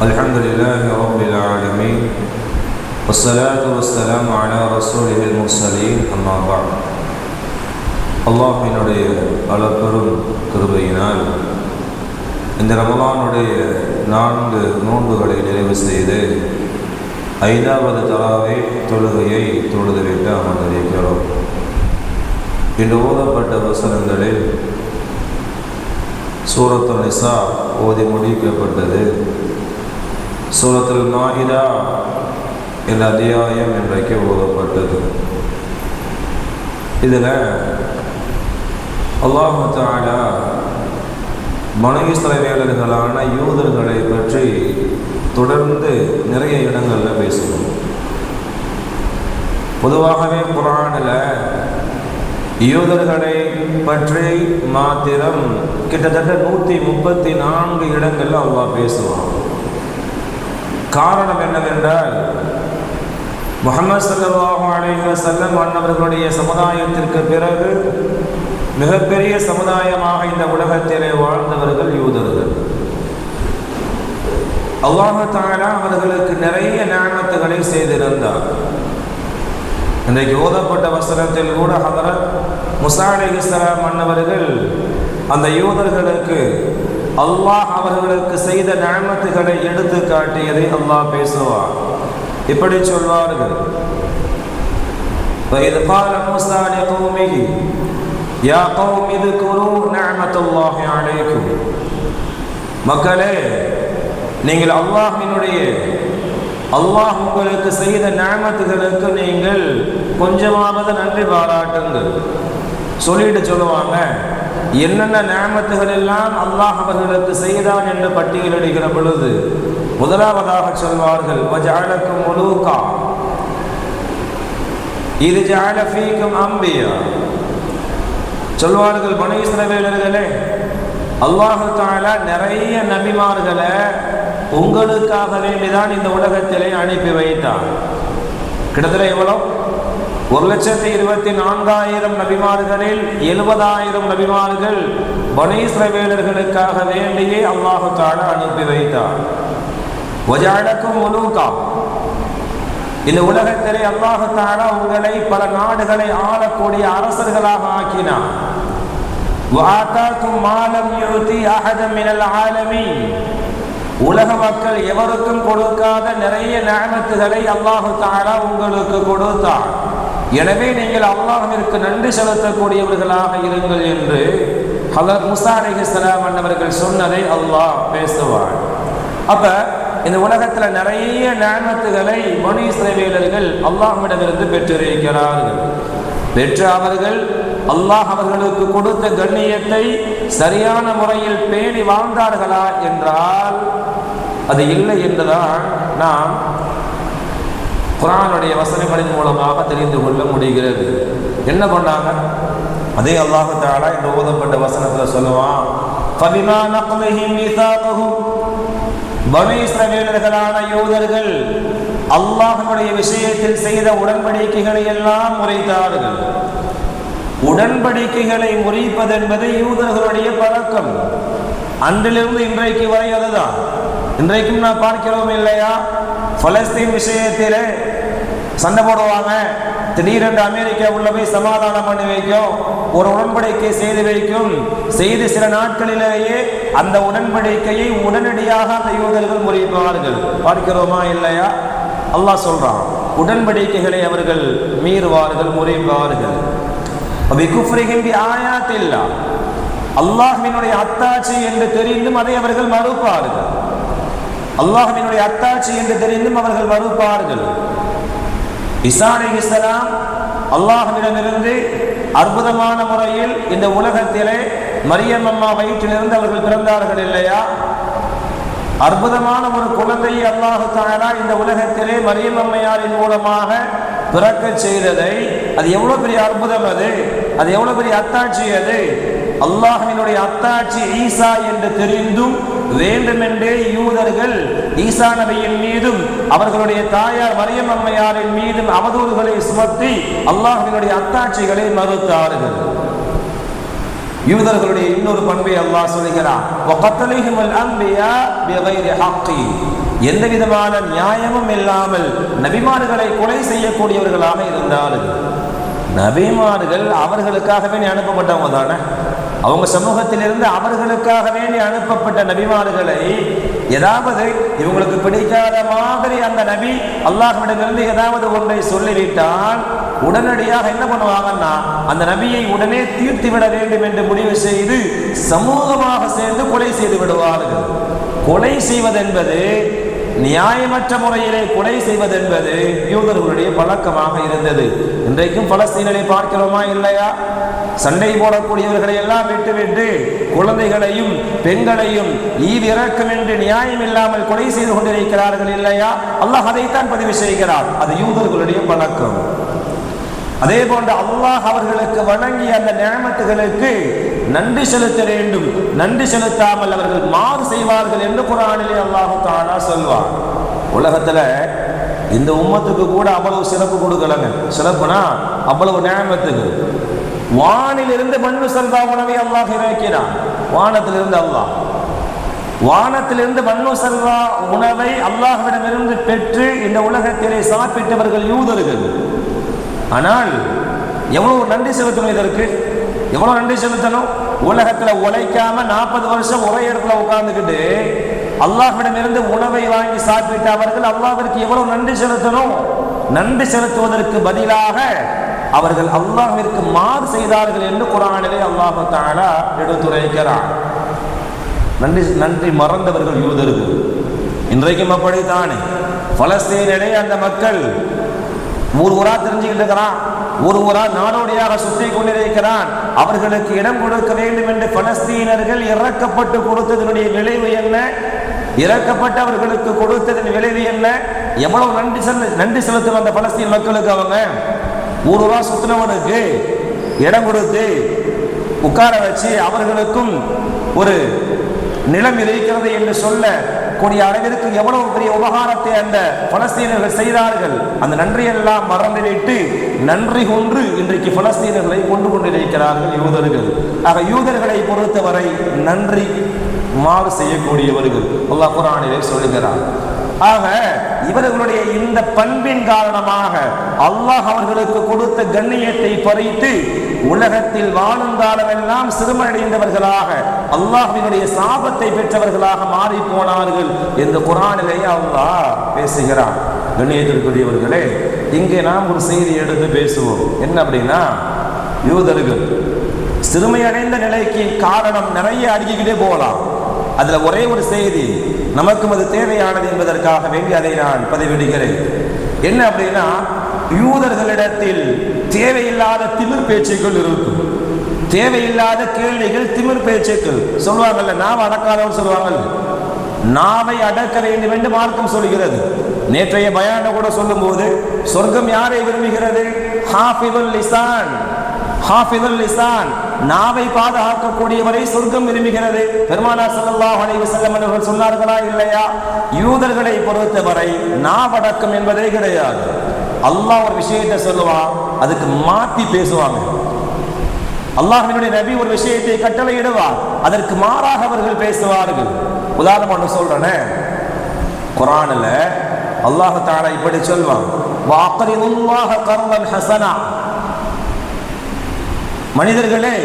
الحمد لله رب العالمين والصلاة والسلام على رسوله المرسلين أما بعد அல்லாஹ்வினுடைய அளப்பெரும் கிருபையினால் இந்த ரமலானுடைய 4 நோன்புகளை நிறைவு செய்து 5வது தராவீஹ் தொழுகையை தொழுதுவிட்டு அமர்ந்திருக்கிறோம். இன்று ஓதப்பட்ட வசனங்களில் சூரத்துல் நிசா ஓதி முடிக்கப்பட்டது. சூரத்துல் மாஇதா என்ற அத்தியாயம் இன்றைக்கு ஓதப்பட்டது. இதில் அல்லாஹ் தஆலா பனூ இஸ்ரவேலர்களான யூதர்களை பற்றி தொடர்ந்து நிறைய இடங்களில் பேசுகிறோம். பொதுவாகவே குர்ஆனில் யூதர்களை பற்றி மாத்திரம் கிட்டத்தட்ட 134 இடங்களில் அல்லாஹ் பேசுவான். காரணம் என்னவென்றால் முஹம்மது ஸல்லல்லாஹு அலைஹி வஸல்லம் அன்னவர்களுடைய சமுதாயத்திற்கு பிறகு மிகப்பெரிய சமுதாயமாக இந்த உலகத்திலே வாழ்ந்தவர்கள் யூதர்கள். அல்லாஹ் தஆலா அவர்களுக்கு நிறைய நிஅமத்துகளை செய்திருந்தார். இன்றைக்கு ஓதப்பட்ட வசனத்தில் கூட ஹதரத் மூஸா அலைஹிஸ்ஸலாம் அன்னவர்கள் அந்த யூதர்களுக்கு அல்லாஹ் அவர்களுக்கு செய்த நிஅமத்துகளை எடுத்து காட்டியதை அல்லாஹ் பேசுவார். இப்படி சொல்வார்கள், وَإِذْ قَالَ مُوسَى لِقَوْمِهِ يَا قَوْمِ اذْكُرُوا نِعْمَةَ اللَّهِ عَلَيْكُمْ மக்களே, நீங்கள் அல்லாஹ் உங்களுக்கு செய்த நிஅமத்துகளுக்கு நீங்கள் கொஞ்சமாவது நன்றி பாராட்டுங்கள். சொல்லிட்டு சொல்லுவாங்க, என்னென்ன நிஅமத்துகள் எல்லாம் அல்லாஹ் அவர்களுக்கு செய்தான் என்று பட்டியலிடுகிற பொழுது முதலாவதாக சொல்வார்கள், வஜஅலக்கும் முலூகா இது ஜஅல ஃபீக்கும் அம்பியா. சொல்வார்கள், பனூ இஸ்ரவேலர்களே, அல்லாஹ் தஆலா நிறைய நபிமார்களை உங்களுக்காக வேண்டிதான் இந்த உலகத்திலே அனுப்பி வைத்தார். கிட்டத்தட்ட எவ்வளோ? 1,24,000 நபிமார்களில் 70,000 நபிமார்கள் பனூ இஸ்ரவேலர்களுக்காக வேண்டியே அல்லாஹ் தஆலா அனுப்பி வைத்தார். வஜஅலக்கும் முலூகா, இந்த உலகத்திலே அல்லாஹ் தஆலா உங்களை பல நாடுகளை ஆளக்கூடிய அரசர்களாக ஆக்கினார். வஆதாக்கும் மா லம் யுதி அஹதன் மினல் ஆலமீன், உலக மக்கள் எவருக்கும் கொடுக்காத நிறைய நிஅமத்துகளை அல்லாஹ் தஆலா உங்களுக்கு கொடுத்தார். எனவே நீங்கள் அல்லாஹ்விற்கு நன்றி செலுத்தக்கூடியவர்களாக இருங்கள் என்று ஹதரத் மூஸா அலைஹிஸ்ஸலாம் அன்னவர்கள் சொன்னதை அல்லாஹ் பேசுவார். அப்ப இந்த உலகத்தில் நிறைய நிஅமத்துகளை பனூ இஸ்ரவேலர்கள் அல்லாஹ்விடமிருந்து பெற்றிருக்கிறார்கள். பெற்ற அவர்கள் அல்லாஹ் அவர்களுக்கு கொடுத்த கண்ணியத்தை சரியான முறையில் பேணி வாழ்ந்தார்களா என்றால் அது இல்லை என்றுதான் நாம் குர்ஆனுடைய வசனங்களின் மூலமாக தெரிந்து கொள்ள முடிகிறது. என்ன பண்ணாங்க? அதே அல்லாஹ் தஆலா இந்த ஓதப்பட்ட வசனத்தில் சொல்லுவான், ஃபபிமா நக்லிஹிம் மீசாகஹும், பனூ இஸ்ரவேலர்களான யூதர்கள் அல்லாஹ்வுடைய விஷயத்தில் செய்த உடன்படிக்கைகளை எல்லாம் முறித்தார்கள். உடன்படிக்கைகளை முறிப்பது என்பது யூதர்களுடைய பழக்கம். அன்றிலிருந்து இன்றைக்கு வரை அதுதான். இன்றைக்கும் நான் பார்க்கிறோம் இல்லையா? பலஸ்தீன் விஷயத்திலே சண்டை போடுவாங்க, திடீரென்று அமெரிக்கா உள்ள போய் சமாதானம் பண்ணி வைக்கும், ஒரு உடன்படிக்கை செய்து வைக்கும். செய்து சில நாட்களிலேயே அந்த உடன்படிக்கையை உடனடியாக அந்த யூதர்கள் முறிப்பார்கள். பார்க்கிறோமா இல்லையா? அல்லாஹ் சொல்றான், உடன்படிக்கைகளை அவர்கள் மீறுவார்கள், முறிப்பார்கள். அல்லாஹ்வினுடைய அத்தாட்சி என்று தெரிந்தும் அதை அவர்கள் மறுப்பார்கள். அல்லாஹ்வினுடைய அத்தாட்சி என்று தெரிந்தும் அவர்கள் மறுப்பார்கள். ஈசா அலைஹிஸ்ஸலாம் அல்லாஹ்விடமிருந்து அற்புதமான முறையில் இந்த உலகத்திலே மரியம் அம்மா வயிற்றிலிருந்து அவர்கள் பிறந்தார்கள் இல்லையா? அற்புதமான ஒரு குழந்தையை அல்லாஹ் தஆலா இந்த உலகத்திலே மரியம் அம்மையாரின் மூலமாக பிறக்க செய்ததை, அது எவ்வளவு பெரிய அற்புதம்! அது எவ்வளவு பெரிய அத்தாட்சி! அது அல்லாஹ்வினுடைய அத்தாட்சி ஈசா என்று தெரிந்தும் வேண்டுமென்றே யூதர்கள் ஈசா நபியின் மீதும் அவர்களுடைய தாயார் மரியம் அம்மையாரின் மீதும் அவதூறுகளை சுமத்தி அல்லாஹ்வினுடைய அத்தாட்சிகளை மறுத்தார்கள். யூதர்களுடைய இன்னொரு பண்பை அல்லாஹ் சொல்கிறான், எந்த விதமான நியாயமும் இல்லாமல் நபிமார்களை கொலை செய்யக்கூடியவர்களாக இருந்தார்கள். நபிமார்கள் அவர்களுக்காக வேண்டி அனுப்பப்பட்டவங்க தானே. அவங்க சமூகத்திலிருந்து அவர்களுக்காக வேண்டி அனுப்பப்பட்ட நபிமார்களை ஏதாவது இவங்களுக்கு பிடிக்காத மாதிரி அந்த நபி அல்லாஹ்விடமிருந்து ஏதாவது ஒன்றை சொல்லிவிட்டால் உடனடியாக என்ன பண்ணுவாங்கன்னா அந்த நபியை உடனே தீர்த்து விட வேண்டும் என்று முடிவு செய்து சமூகமாக சேர்ந்து கொலை செய்து விடுவார்கள். கொலை செய்வதென்பது, நியாயமற்ற முறையிலே கொலை செய்வதென்பது யூதர்களுடைய பழக்கமாக இருந்தது. இன்றைக்கும் பலஸ்தீனை பார்க்கிறோமா இல்லையா? சண்டை போடக்கூடியவர்களை எல்லாம் விட்டுவிட்டு குழந்தைகளையும் பெண்களையும் ஈவிரக்கம் என்று நியாயம் இல்லாமல் கொலை செய்து கொண்டிருக்கிறார்கள் இல்லையா? அல்லாஹ் அதைத்தான் பதிவு செய்கிறார். அது யூதர்களுடைய பழக்கம். அதே போன்று அல்லாஹ் அவர்களுக்கு வழங்கிய அந்த நியமத்துகளுக்கு நன்றி செலுத்த வேண்டும். நன்றி செலுத்தாமல் அவர்கள் மாறு செய்வார்கள் என்று குர்ஆனிலே அல்லாஹ் தஆலா சொல்வார். உலகத்துல இந்த உம்மத்துக்கு கூட அவ்வளவு சிறப்பு கொடுக்கலங்க. சிறப்புனா அவ்வளவு நியமத்துக்கு. வானிலிருந்து மண்ணு சல்வா உணவை அல்லாஹ் இறக்கிறான். வானத்திலிருந்து அல்லாஹ் வானத்திலிருந்து மண்ணு சல்வா உணவை அல்லாஹ்விடமிருந்து பெற்று இந்த உலகத்திலே சாப்பிட்டவர்கள் யூதர்கள். ஆனால் எவ்வளவு நன்றி செலுத்தணும், இதற்கு எவ்வளவு நன்றி செலுத்தணும். உலகத்துல உழைக்காம 40 வருஷம் ஒரே இடத்துல உட்கார்ந்துக்கிட்டு அல்லாஹ்விடமிருந்து உணவை வாங்கி சாப்பிட்ட அவர்கள் அல்லாஹ்விற்கு எவ்வளவு நன்றி செலுத்தணும். நன்றி செலுத்துவதற்கு பதிலாக அவர்கள் அல்லாஹ்விற்கு மாறு செய்தார்கள் என்று குர்ஆனிலே அல்லாஹ் தஆலா எடுத்துரைக்கிறார். நன்றி மறந்தவர்கள் யூதர்கள். இன்றைக்கும் அப்படித்தானே. பலஸ்தீனிலே அந்த மக்கள் ஊரா தெரிஞ்சுக்கிட்டு இருக்கிறான், ஊரா நாடோடியாக சுற்றி கொண்டிருக்கிறான். அவர்களுக்கு இடம் கொடுக்க வேண்டும் என்று பலஸ்தீனர்கள் இறக்கப்பட்டு கொடுத்ததனுடைய விளைவு என்ன? இறக்கப்பட்டு அவர்களுக்கு கொடுத்ததன் விளைவு என்ன? எவ்வளவு நன்றி செலுத்தும் அந்த பலஸ்தீன் மக்களுக்கு. அவங்க ஊரா சுத்தினவனுக்கு இடம் கொடுத்து உட்கார வச்சு அவர்களுக்கும் ஒரு நிலம் இருக்கிறது என்று சொல்ல கூடிய அளவிற்கு எவ்வளவு பெரிய உபகாரத்தை அந்த பலஸ்தீனர்கள் செய்தார்கள். அந்த நன்றியெல்லாம் மறந்துவிட்டு நன்றி கொன்று இன்றைக்கு பலஸ்தீனர்களை கொண்டு கொண்டிருக்கிறார்கள் யூதர்கள். ஆக யூதர்களை பொறுத்தவரை நன்றி மாறு செய்யக்கூடியவர்கள் அல்லாஹ் குர்ஆனிலே சொல்லுகிறார். ஆக இவர்களுடைய இந்த பண்பின் காரணமாக அல்லாஹ் அவர்களுக்கு கொடுத்த கண்ணியத்தை பறித்து உலகத்தில் வாழும் காலமெல்லாம் சிறுமடைந்தவர்களாக அல்லாஹ்வினுடைய சாபத்தை பெற்றவர்களாக மாறி போனார்கள் என்று குர்ஆனிலேயே அல்லாஹ் பேசுகிறார். கண்ணியத்திற்குரியவர்களே, இங்கே நாம் ஒரு செய்தி எடுத்து பேசுவோம். என்ன அப்படின்னா, யூதர்கள் சிறுமையடைந்த நிலைக்கு காரணம் நிறைய அடுக்கிக்கிட்டே போகலாம். அதுல ஒரே ஒரு செய்தி நமக்கும் அது தேவையானது என்பதற்காக வேண்டி அதை நான் பதிவிடுகிறேன். என்ன அப்படின்னா, யூதர்களிடத்தில் தேவையில்லாத திமிர் பேச்சுக்கள் இருக்கும். தேவையில்லாத கேள்விகள், திமிர் பேச்சுக்கள். சொல்லுவாங்கல்ல, நாவை அடக்காதவர் சொல்லுவாங்கல்ல, நாவை அடக்க வேண்டும் என்று மார்க்கம் சொல்கிறது. நேற்றைய பயான கூட சொல்லும் போது சொர்க்கம் யாரை விரும்புகிறது? ஹாஃபிதுல் லிசான். ஹாஃபிதுல் லிசான், நாவை பாதுகாக்கக்கூடியவரை சொர்க்கம் விரும்புகிறது. பெருமானார் ஸல்லல்லாஹு அலைஹி வஸல்லம் அவர்கள் சொன்னார்களா இல்லையா? யூதர்களை பொறுத்தவரை நாவடக்கம் என்பதே கிடையாது. அல்லாஹ் ஒரு விஷயத்தை சொல்லுவான், அதுக்கு மாத்தி பேசுவாங்க. அல்லாஹ்வினுடைய நபி ஒரு விஷயத்தை கட்டளையிடுவார், அதற்கு மாறாக அவர்கள் பேசுவார்கள். உதாரணம் ஒன்று சொல்றேனே, குர்ஆன்ல அல்லாஹ் தஆலா இப்படி சொல்வான், வஅக்ரிதுல்லாஹ கர்தன் ஹஸனா. மனிதர்களே,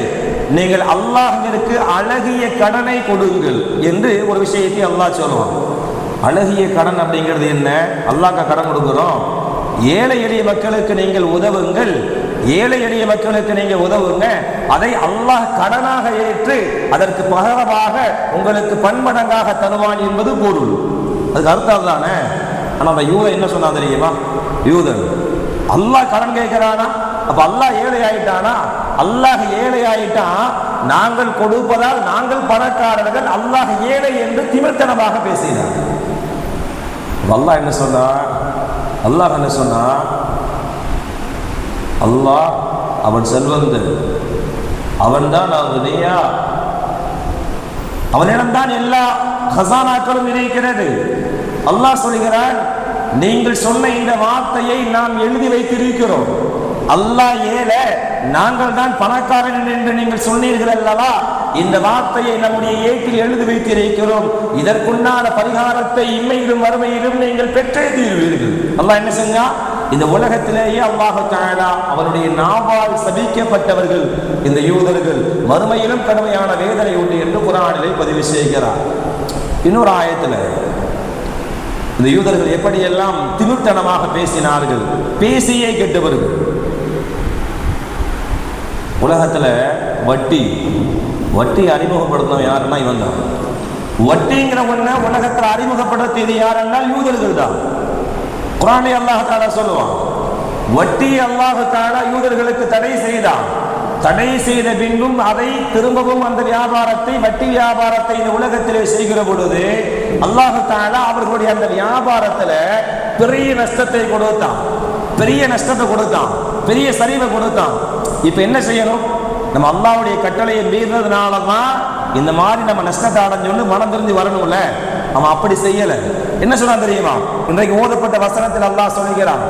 நீங்கள் அல்லாஹ்விற்கு அழகிய கடனை கொடுங்கள் என்று ஒரு விஷயத்தை அல்லாஹ் சொல்லுவான். அழகிய கடன் அப்படிங்கிறது என்ன? அல்லாஹ்க்கு கடன் கொடுக்கிறோம், ஏழை எளிய மக்களுக்கு நீங்கள் உதவுங்கள், ஏழை எளிய மக்களுக்கு நீங்கள் உதவுங்க, அதை அல்லாஹ் கடனாக ஏற்று அதற்கு பகரமாக உங்களுக்கு பன்மடங்காக தருவான் என்பது பொருள். அதுக்கு அர்த்தம் தானே. ஆனால் அந்த யூதன் என்ன சொன்னா தெரியுமா? யூதன் அல்லாஹ் கடன் கேட்கிறானா? அப்ப அல்லாஹ் ஏழை ஆயிட்டானா? அல்லாஹ் ஏழை ஆயிட்டான், நாங்கள் கொடுப்பதால் நாங்கள் பணக்காரர்கள், அல்லாஹ் ஏழை என்று திமிர்த்தனமாக பேசினார். அல்லாஹ் என்ன சொன்னா? அல்லாஹ் என்ன சொன்னா? அல்லாஹ் அவன் செல்வந்தன், அவன்தான் அவனியா, அவனிடம்தான் எல்லா ஹசானாக்களும் இருக்கிறது. அல்லாஹ் சொல்கிறான், நீங்கள் சொன்ன இந்த வார்த்தையை நாம் எழுதி வைத்திருக்கிறோம். அல்லாஹ் ஏல, நாங்கள் தான் பணக்காரன் என்று நீங்கள் சொன்னீர்கள் அல்லவா, இந்த வார்த்தையை நம்முடைய ஏட்டில் எழுதி வைத்திருக்கிறோம், இதற்குண்டான பரிகாரத்தை இம்மையிலும் மறுமையிலும் நீங்கள் பெற்றே தீர்வீர்கள். அல்லாஹ் என்ன செஞ்சா, இந்த உலகத்திலேயே அல்லாஹ் தஆலா அவருடைய நாவால் சபிக்கப்பட்டவர்கள் இந்த யூதர்கள், மறுமையிலும் கடுமையான வேதனை உண்டு என்று குர்ஆனிலே பதிவு செய்கிறார். இன்னொரு ஆயத்துல இந்த யூதர்கள் எப்படியெல்லாம் திமிர்த்தனமாக பேசினார்கள், பேசியே கெட்டவர்கள். உலகத்துல வட்டி அறிமுகப்படுத்தணும் யாருன்னா இவன் தான். வட்டிங்கிற ஒண்ண உலகத்துல அறிமுகப்படுத்தியது யாருன்னா யூதர்கள் தான். குர்ஆனிலே அல்லாஹ் தஆலா சொல்லுவான், வட்டி அல்லாஹ் தஆலா யூதர்களுக்கு தடை செய்தான். தடை செய்த பின்பும் அதை திரும்பவும் அந்த வியாபாரத்தை, வட்டி வியாபாரத்தை இந்த உலகத்திலே செய்கிற பொழுது அல்லாஹ் தஆலா அவர்களுடைய அந்த வியாபாரத்துல பெரிய நஷ்டத்தை கொடுத்தான், பெரிய சரிவை கொடுத்தான். இப்ப என்ன செய்யணும்? நம்ம அல்லாஹ்வுடைய கட்டளையை மீறினதுனாலதான் இந்த மாதிரி நம்ம நஷ்டத்தை அடைஞ்சோன்னு மனம் தெரிஞ்சு வரணும்ல. அவன் அப்படி செய்யல. என்ன சொன்னான் தெரியுமா? இன்றைக்கு ஓதப்பட்ட வசனத்தில் அல்லாஹ் சொல்கிறான்,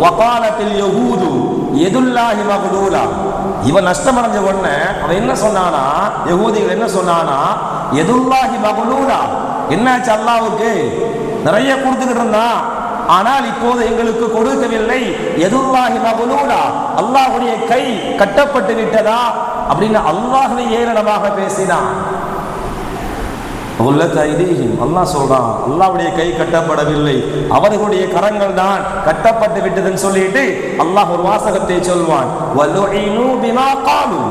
வகாலத்தில் யஹூது யதுல்லாஹி மக்லூலா. இவன் நஷ்டம் அடைஞ்ச உடனே அவன் என்ன சொன்னானா, யஹூதிகள் என்ன சொன்னானா, யதுல்லாஹி மக்லூலா. என்னாச்சு? அல்லாஹ்வுக்கு நிறைய கொடுத்துக்கிட்டு இருந்தான், ஆனால் இப்போது எங்களுக்கு கொடுக்கவில்லை. யதுல்லாஹி மக்லூலா, அல்லாஹ்வுடைய கை கட்டப்பட்டு விட்டதா அப்படின்னு அல்லாஹ்வை ஏளனமாக பேசினான். அல்லாஹ் சொல்றான், அல்லாஹ்வுடைய கை கட்டப்படவில்லை, அவர்களுடைய கரங்கள் தான் கட்டப்பட்டு விட்டதுன்னு சொல்லிட்டு அல்லாஹ் ஒரு வாசகத்தை சொல்வான், வலுஇனு பிமா காலு,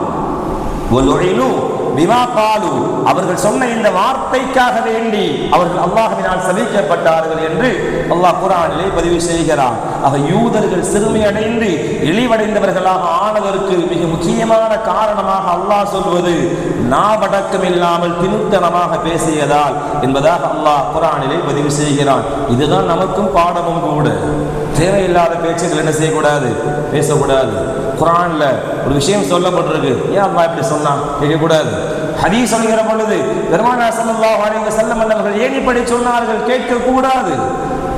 வலுஇனு பிமா காலு. அவர்கள் சொன்ன இந்த வார்த்தைக்காக வேண்டி அவர்கள் அல்லாஹ்வினால் சபிக்கப்பட்டார்கள் என்று அல்லாஹ் குர்ஆனிலே பதிவு செய்கிறான். ஆக யூதர்கள் சிறுமையடைந்து இழிவடைந்தவர்களாக ஆனதற்கு மிக முக்கியமான காரணமாக அல்லாஹ் சொல்வது நாவடக்கம் இல்லாமல் திமிர்த்தனமாக பேசியதால் என்பதாக அல்லாஹ் குர்ஆனிலே பதிவு செய்கிறான். இதுதான் நமக்கும் பாடமும் கூட. தேவையில்லாத பேச்சுகள் என்ன செய்யக்கூடாது, பேசக்கூடாது. குர்ஆன்ல ஒரு விஷயம் சொல்லப்பட்டிருக்கு, ஏன் அல்லாஹ் இப்படி சொன்னான் கேட்கக்கூடாது. ஹதீஸ் சொல்கிற பொழுது பெருமானார் ஸல்லல்லாஹு அலைஹி வஸல்லம் அவர்கள் ஏன் இப்படி சொன்னார்கள் கேட்கக்கூடாது.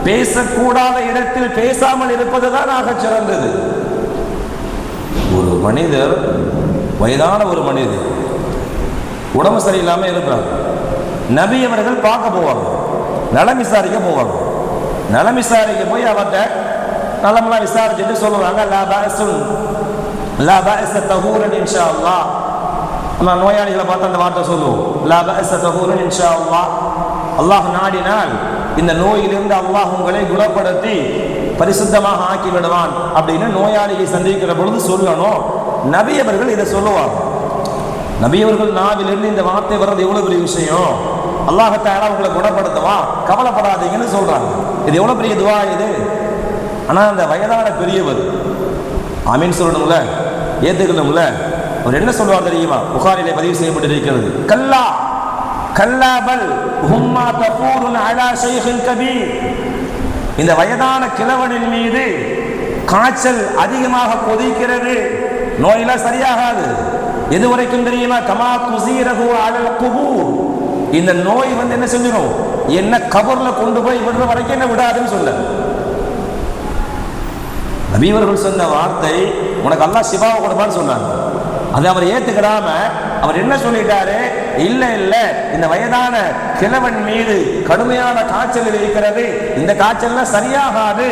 பேசக்கூடாத இடத்தில் பேசாமல் இருப்பதுதான் ஆக சிறந்தது. ஒரு மனிதர், வயதான ஒரு மனிதர் உடம்பு சரியில்லாம இருக்கிறார். நபி அவர்கள் பார்க்க போவாங்க, நலம் விசாரிக்க போவாங்க. நலம் விசாரிக்க போய் அவர்கிட்ட நலமெல்லாம் விசாரிச்சுட்டு சொல்லுவாங்க, லா பஅஸ தஹூரன் இன்ஷா அல்லாஹ். நம்ம நோயாளிகளை பார்த்து அந்த வார்த்தை சொல்லுவோம், லா பஅஸ தஹூரன் இன்ஷா அல்லாஹ். அல்லாஹ் நாடினால் இந்த நோயிலிருந்து அல்லாஹ் உங்களை குணப்படுத்தி பரிசுத்தமாக ஆக்கி விடுவான் அப்படின்னு நோயாளியை சந்திக்கிற பொழுது சொல்லணும். நபி அவர்கள் இதை சொல்லுவாங்க. நபி அவர்கள் நாவிலிருந்து இந்த வார்த்தை வர்றது எவ்வளவு பெரிய விஷயம். அல்லாஹ் தஆலா உங்களை குணப்படுத்துவான், கவலைப்படாதீங்கன்னு சொல்றாங்க. இது எவ்வளவு பெரிய துஆ இது. ஆனா அந்த வயதான பெரியவர் ஆமீன் சொல்லணும்ல, ஏத்துக்கணும்ல. அவர் என்ன சொல்லுவார் தெரியுமா? புகாரிலே பதிவு செய்யப்பட்டிருக்கிறது, கல்லா கல்லாபல் ஹும்மா தஃபூருன் அலா ஷைഖின் கபீர். இந்த வயதான கிழவனின் மீது காய்ச்சல் அதிகமாக கொதிக்கிறது, நோயெல்லாம் சரியாகாது. எது வரைக்கும் தெரியுமா? கமா குஸீரஹு அலல் குபூர். இந்த நோய் என்ன செஞ்சிடும், என்ன கபர்ல கொண்டு போய் விடுற வரைக்கும் என்ன விடாதுன்னு சொல்ல. நபி அவர்கள் சொன்ன வார்த்தை, உனக்கு அல்லாஹ் ஷிஃபாவை கொடுப்பான்னு சொன்னாங்க. அதை அவர் ஏத்துக்கிடாம அவர் என்ன சொல்லிட்டாரு, இல்ல இல்ல இந்த வயதான கிழவன் மீது கடுமையான காய்ச்சல் இருக்கிறது, இந்த காய்ச்சல் சரியாகாது,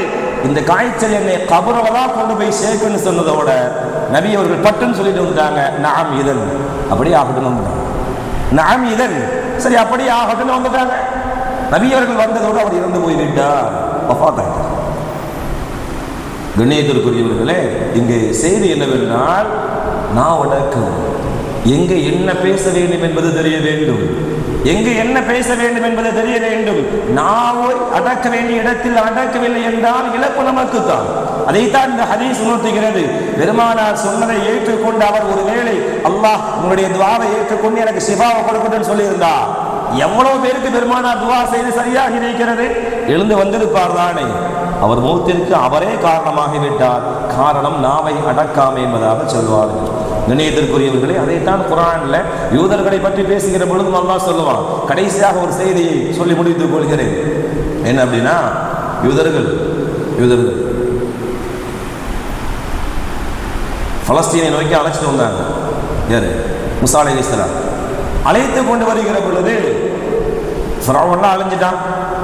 இந்த காய்ச்சல் என்னை கபரவதான் கொண்டு போய் சேர்க்குன்னு சொன்னதோட நபி அவர்கள் பட்டுன்னு சொல்லிட்டு வந்துட்டாங்க, நாம் இதன் அப்படியே ஆகட்டும்னு வந்துட்டாங்க. நாம் இதன் சரி அப்படியே ஆகட்டும்னு வந்துட்டாங்க. நபி அவர்கள் வந்ததோடு அவர் இறந்து போய்விட்டார், வஃபாத் ஆயிட்டார். கண்ணியத்திற்குரியவர்களே, இங்கு செய்தி என்னவென்றால், நான் அடக்கம், எங்கே என்ன பேச வேண்டும் என்பது தெரிய வேண்டும், எங்கே என்ன பேச வேண்டும் என்பது தெரிய வேண்டும். நாவை அடக்க வேண்டிய இடத்தில் அடக்கவில்லை என்றால் இழப்பு நமக்கு தான். அதைத்தான் இந்த ஹதீஸ் உணர்த்துகிறது. பெருமானார் சொன்னதை ஏற்றுக்கொண்டு அவர் ஒருவேளை அல்லாஹ் உங்களுடைய துஆவை ஏற்றுக்கொண்டு எனக்கு ஷிஃபாவை கொடுக்கணும்னு சொல்லியிருந்தா, எவ்வளவு பேருக்கு பெருமானார் துஆ செய்து சரியாக இருக்கிறது, எழுந்து வந்திருப்பார் தானே. அவர் மௌத்திற்கு அவரே காரணமாகிவிட்டார். காரணம் நாவை அடக்காமை என்பதாக சொல்வார்கள். கண்ணியத்திற்குரியவர்களே, அதைத்தான் குர்ஆன்ல யூதர்களை பற்றி பேசுகிற பொழுதும் அல்லாஹ் சொல்லுவான். கடைசியாக ஒரு செய்தியை சொல்லி முடித்துக் கொள்கிறேன். என்ன அப்படின்னா, யூதர்கள் பலஸ்தீனை நோக்கி அழைச்சிட்டு வந்தாங்க. யாரு? மூசா அலைஹிஸ்ஸலாம் அழைத்து கொண்டு வருகிற பொழுது ஃபிரௌன்லாம் அழிஞ்சிட்டான்.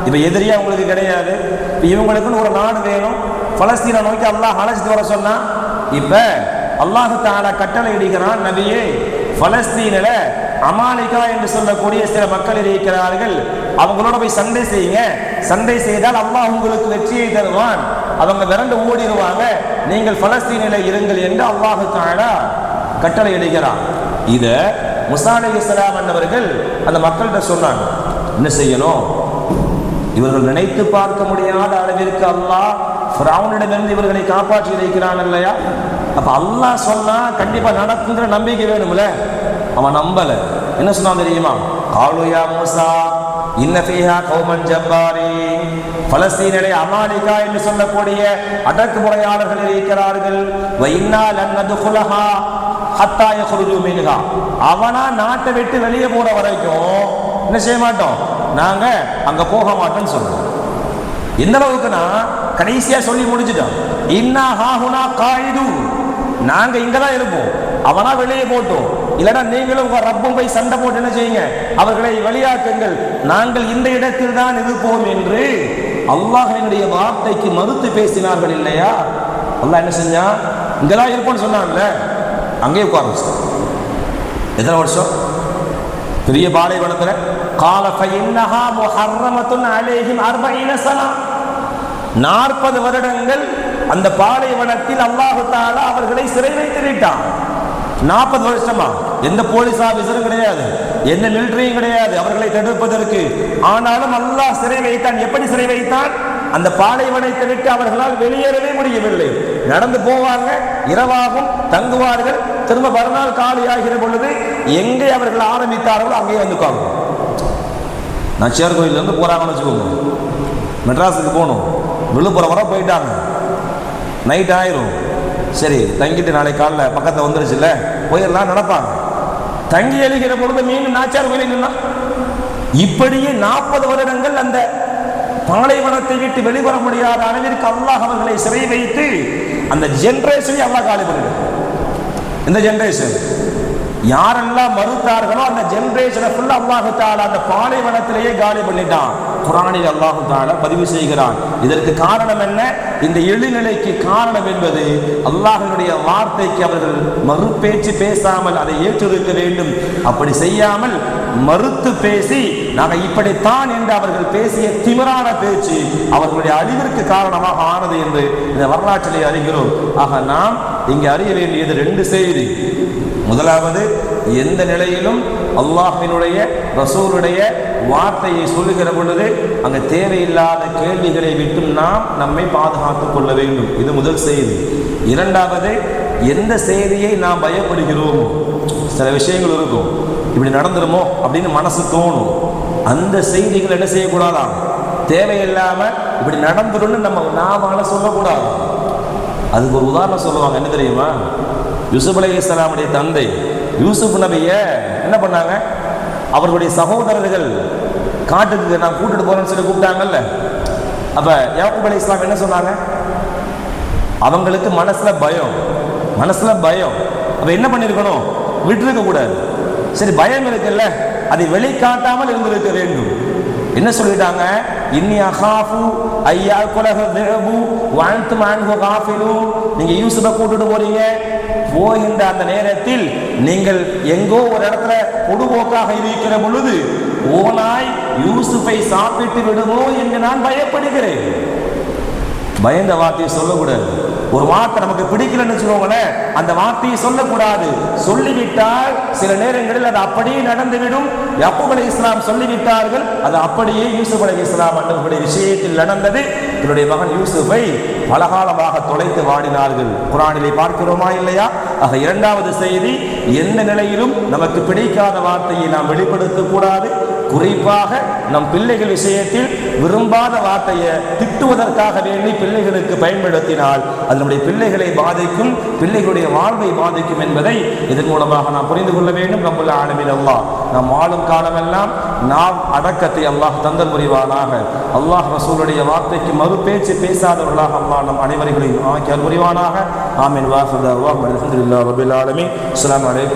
இப்போ எதிரியா உங்களுக்கு கிடையாது. இப்போ இவங்களுக்குன்னு ஒரு நாடு வேணும். பலஸ்தீனை நோக்கி அல்லாஹ் அழைச்சிட்டு வர சொன்னான். இப்போ அல்லாஹ் தஆலா கட்டளை இடுகிறான், நபியே பலஸ்தீனில் அமாலிகா என்று சொல்லக்கூடிய சில மக்கள் இருக்கிறார்கள், அவங்களோட போய் சண்டை செய்யுங்க. சண்டை செய்தால் அல்லாஹ் உங்களுக்கு வெற்றியை தருவான். அவங்க விரண்டு ஓடிடுவாங்க. நீங்கள் பலஸ்தீனில் இருங்கள் என்று அல்லாஹ் தஆலா கட்டளை இடுகிறான். இதை மூசா அலைஹிஸ்ஸலாம் என்பவர்கள் அந்த மக்கள்கிட்ட சொன்னாங்க. என்ன செய்யணும்? இவர்கள் நினைத்து பார்க்க முடியாத அளவிற்கு அல்லாஹ் ஃபிரௌனிடமிருந்து இவர்களை காப்பாற்றி இருக்கிறான் இல்லையா? அப்ப அல்லாஹ் சொன்னா கண்டிப்பா நடக்குங்கிற நம்பிக்கை வேணும்ல. அவன் நம்பல. என்ன சொன்னான் தெரியுமா? காலு யா மூசா இன்ன ஃபீஹா கௌமன் ஜப்பாரீன், பலஸ்தீனிலே அமாலிகா என்று சொல்லக்கூடிய அடக்குமுறையாளர்கள் இருக்கிறார்கள். வ இன்னா லன் நதுகுலஹா ஹத்தா யக்ருஜு மின்ஹா, அவனா நாட்டை விட்டு வெளியே போற வரைக்கும் என்ன செய்ய மாட்டோம், நாங்க அங்க போக மாட்டோம்னு சொல்றோம். எந்த அளவுக்குன்னா கடைசியா சொல்லி முடிச்சுட்டோம். இன்னா ஹாஹுனா காயிது, நாங்க இங்கதான் இருப்போம், அவனா வெளியே போட்டோம். இல்லைன்னா நீங்களும் உங்க ரப்பும் போய் சண்டை போட்டு என்ன செய்யுங்க, அவர்களை வெளியாக்குங்கள், நாங்கள் இந்த இடத்தில் தான் இருப்போம் என்று அல்லாஹ்வினுடைய வார்த்தைக்கு மறுத்து பேசினார்கள் இல்லையா? அல்லாஹ் என்ன செஞ்சா, இங்கதான் இருப்போம்னு சொன்னான்ல, அங்கேயே உட்கார வச்சான். எத்தனை வருஷம்? பெரிய பாலைவனத்துல கால ஃபஇன்னஹா முஹர்ரமத்துன் அலைஹிம் 40 சனா, 40 வருடங்கள் அந்த பாலைவனத்தில் அல்லாஹ் தஆலா அவர்களை சிறை வைத்து விட்டான். 40 வருஷமா எந்த போலீஸ் ஆபீசரும் கிடையாது, எந்த மிலிட்டரியும் கிடையாது அவர்களை தடுப்பதற்கு. ஆனாலும் அல்லாஹ் சிறை வைத்தான். எப்படி சிறை வைத்தான்? அந்த பாலைவனத்தை விட்டு அவர்களால் வெளியேறவே முடியவில்லை. நடந்து போவாங்க, இரவாகும், தங்குவார்கள், திரும்ப மறுநாள் காலையாகிற பொழுது எங்கே அவர்கள் ஆரம்பித்தார்களோ அங்கே வந்துக்காங்க. நச்சியார் கோயில்ல இருந்து போறாங்கன்னு வச்சுக்கோங்க, மெட்ராஸுக்கு போகணும், விழுப்புரம் வர போயிட்டாங்க, நைட் ஆயிரும். சரி தங்கிட்டு நாளை காலைல பக்கத்தில் வந்துருச்சுல்ல போயிடலாம் நடப்பாங்க. தங்கி எழுகிற பொழுது மீண்டும் நாச்சியார் கோயில். இப்படியே 40 வருடங்கள் அந்த பாலைவனத்தை விட்டு வெளிவர முடியாத அளவிற்கு அல்லாஹ் அவர்களை சிறை வைத்து அந்த ஜெனரேஷனை அல்லாஹ் காலி பண்ணிட்டார். இந்த ஜெனரேஷன் யாரெல்லாம் மறுத்தார்களோ அந்த ஜெனரேஷனை ஃபுல்லா அல்லாஹ் தஆலா அந்த பாலைவனத்திலேயே காலி பண்ணிட்டான். குர்ஆனில் அல்லாஹ் தஆலா பதிவு செய்கிறான். இதற்கு காரணம் என்ன? இந்த இழிநிலைக்கு காரணம் என்பது அல்லாஹ்வினுடைய வார்த்தைக்கு அவர்கள் மறுபேச்சு பேசாமல் அதை ஏற்றிருக்க வேண்டும். அப்படி செய்யாமல் மறுத்து பேசி நாங்கள் இப்படித்தான் என்று அவர்கள் பேசிய திமிரான பேச்சு அவர்களுடைய அழிவிற்கு காரணமாக ஆனது என்று இந்த வரலாற்றிலே அறிகிறோம். ஆக நாம் இங்கே அறிய வேண்டியது 2 செய்தி. முதலாவது, எந்த நிலையிலும் அல்லாஹ்வினுடைய ரசூலுடைய வார்த்தையை சொல்லுகிற பொழுது அங்கே தேவையில்லாத கேள்விகளை விட்டு நாம் நம்மை பாதுகாத்துக் கொள்ள வேண்டும். இது முதல் செய்தி. இரண்டாவது, எந்த செய்தியை நாம் பயப்படுகிறோமோ, சில விஷயங்கள் இருக்கும், இப்படி நடந்துருமோ அப்படின்னு மனசு தோணும், அந்த செய்திகள் என்ன செய்யக்கூடாதான், தேவையில்லாம இப்படி நடந்துருன்னு நாம சொல்லக்கூடாது. அதுக்கு ஒரு உதாரணம் சொல்லுவாங்க. என்ன தெரியுமா? யூசுப் அலைஹிஸ்ஸலாமுடைய தந்தை யூசுப் நபியை என்ன பண்ணாங்க, அவர்களுடைய சகோதரர்கள் காட்டுக்கு நான் கூட்டிட்டு போறேன்னு சொல்லி கூப்பிட்டாங்கல்ல. அப்ப யாக்கூப் அலைஹிஸ்ஸலாம் என்ன சொன்னாங்க? அவங்களுக்கு மனசுல பயம். அப்ப என்ன பண்ணிருக்கணும்? விட்டுருக்க கூடாது. சரி பயம் இருக்குல்ல, அதை வெளிக்காட்டாமல் இருந்திருக்க வேண்டும். என்ன சொல்லிட்டாங்க? இன்னி அகாஃபு ஐயாக்குலஹு திஅபு வ அன்தும் அன்ஹு காஃபிலூன். நீங்க யூசுஃபை கூட்டிட்டு போறீங்க, போகின்ற அந்த நேரத்தில் நீங்கள் எங்கோ ஒரு இடத்துல பொடுபோக்காக இருக்கிற பொழுது ஓனாய் யூசுஃபை சாப்பிட்டு விடுமோ என்று நான் பயப்படுகிறேன். பயந்த வார்த்தையை சொல்லக்கூடாது. ஒரு வார்த்தை நமக்கு பிடிக்கலன்னு வச்சுக்கோங்களேன், அந்த வார்த்தையை சொல்லக்கூடாது. சொல்லிவிட்டால் சில நேரங்களில் அது அப்படியே நடந்துவிடும். யாக்கூப் அலைஹிஸ்ஸலாம் சொல்லிவிட்டார்கள், அது அப்படியே யூசுப் அலைஹிஸ்ஸலாம் அவர்களுடைய விஷயத்தில் நடந்தது. என்னுடைய மகன் யூசுஃபை பலகாலமாக தொலைத்து வாடினார்கள். குர்ஆனிலே பார்க்கிறோமா இல்லையா? ஆக இரண்டாவது செய்தி, எந்த நிலையிலும் நமக்கு பிடிக்காத வார்த்தையை நாம் வெளிப்படுத்தக்கூடாது. குறிப்பாக நம் பிள்ளைகள் விஷயத்தில் விரும்பாத வார்த்தையை திட்டுவதற்காக வேண்டி பிள்ளைகளுக்கு பயன்படுத்தினால் அது நம்முடைய பிள்ளைகளை பாதிக்கும், பிள்ளைகளுடைய வாழ்வை பாதிக்கும் என்பதை இதன் மூலமாக நாம் புரிந்து கொள்ள வேண்டும். ரப்புல் ஆலமீன் அல்லாஹ் நாம் வாழும் காலமெல்லாம் நாம் அடக்கத்தை அல்லாஹ் தந்தல் புரிவானாக. அல்லாஹ் ரசூலுடைய வார்த்தைக்கு மறுபேச்சு பேசாதவர்களாக அல்லாஹ் நம் அனைவர்களையும் ஆக்கி அருள் புரிவானாக. ஆமீன். வாஹிர் தஅவானா அல்ஹம்துலில்லாஹி ரப்பில் ஆலமீன். அஸ்ஸலாமு அலைக்கும்.